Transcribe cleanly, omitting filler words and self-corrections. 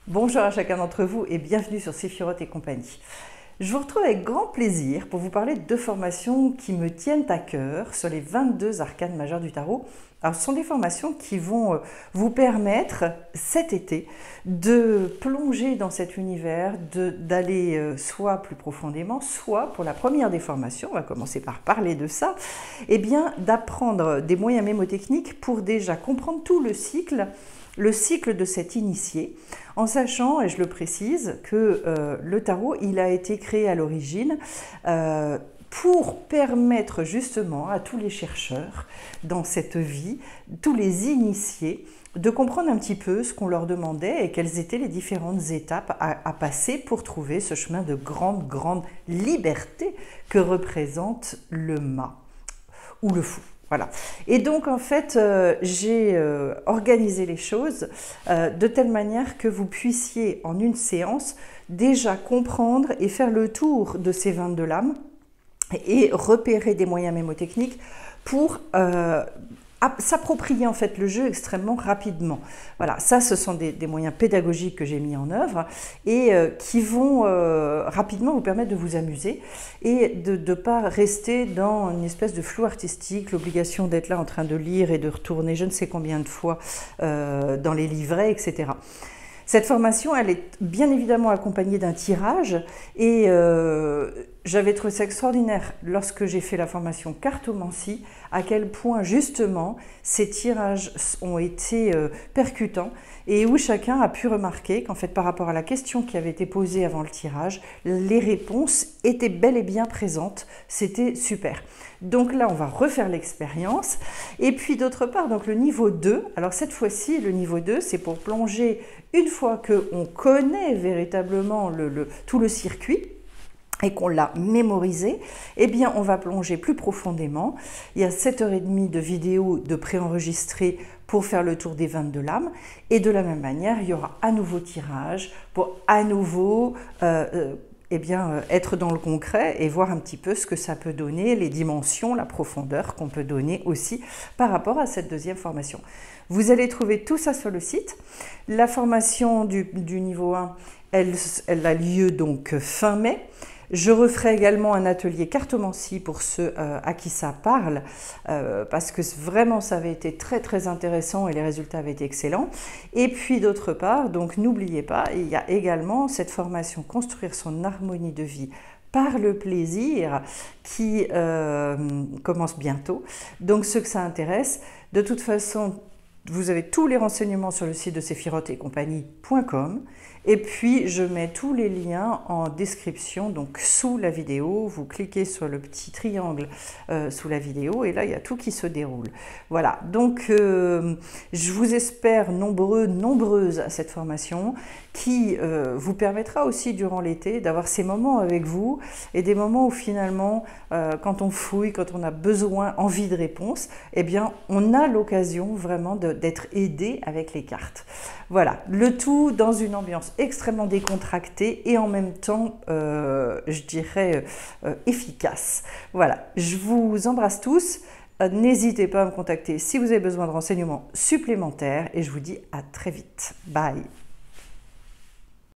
Bonjour à chacun d'entre vous et bienvenue sur Séphiroth et compagnie. Je vous retrouve avec grand plaisir pour vous parler de deux formations qui me tiennent à cœur sur les 22 arcanes majeures du tarot. Alors, ce sont des formations qui vont vous permettre cet été de plonger dans cet univers, d'aller soit plus profondément, soit pour la première des formations, on va commencer par parler de ça, eh bien d'apprendre des moyens mémotechniques pour déjà comprendre tout le cycle de cet initié, en sachant, et je le précise, que le tarot, il a été créé à l'origine pour permettre justement à tous les chercheurs dans cette vie, tous les initiés, de comprendre un petit peu ce qu'on leur demandait et quelles étaient les différentes étapes à passer pour trouver ce chemin de grande liberté que représente le mât ou le fou. Voilà. Et donc, en fait, j'ai organisé les choses de telle manière que vous puissiez, en une séance, déjà comprendre et faire le tour de ces 22 lames et repérer des moyens mémotechniques pour s'approprier en fait le jeu extrêmement rapidement. Voilà, ça ce sont des moyens pédagogiques que j'ai mis en œuvre et qui vont rapidement vous permettre de vous amuser et de ne pas rester dans une espèce de flou artistique, l'obligation d'être là en train de lire et de retourner je ne sais combien de fois dans les livrets, etc. Cette formation, elle est bien évidemment accompagnée d'un tirage et j'avais trouvé ça extraordinaire lorsque j'ai fait la formation cartomancie, à quel point justement ces tirages ont été percutants et où chacun a pu remarquer qu'en fait par rapport à la question qui avait été posée avant le tirage, les réponses étaient bel et bien présentes, c'était super. Donc là on va refaire l'expérience et puis d'autre part donc le niveau 2, alors cette fois-ci le niveau 2 c'est pour plonger une fois qu'on connaît véritablement tout le circuit et qu'on l'a mémorisé, eh bien on va plonger plus profondément. Il y a 7h30 de vidéos de préenregistrées pour faire le tour des 22 lames et de la même manière il y aura un nouveau tirage pour à nouveau être dans le concret et voir un petit peu ce que ça peut donner, les dimensions, la profondeur qu'on peut donner aussi par rapport à cette deuxième formation. Vous allez trouver tout ça sur le site. La formation du niveau 1, elle a lieu donc fin mai. Je referai également un atelier cartomancie pour ceux à qui ça parle, parce que vraiment ça avait été très intéressant et les résultats avaient été excellents. Et puis d'autre part, donc n'oubliez pas, il y a également cette formation Construire son harmonie de vie par le plaisir qui commence bientôt. Donc ceux que ça intéresse, de toute façon, vous avez tous les renseignements sur le site de Séphiroth et compagnie.com et puis je mets tous les liens en description, donc sous la vidéo, vous cliquez sur le petit triangle sous la vidéo et là il y a tout qui se déroule. Voilà, donc je vous espère nombreuses à cette formation qui vous permettra aussi durant l'été d'avoir ces moments avec vous et des moments où finalement quand on fouille, quand on a besoin, envie de réponse, eh bien on a l'occasion vraiment d'être aidé avec les cartes. Voilà, le tout dans une ambiance extrêmement décontractée et en même temps, je dirais, efficace. Voilà, je vous embrasse tous. N'hésitez pas à me contacter si vous avez besoin de renseignements supplémentaires et je vous dis à très vite. Bye!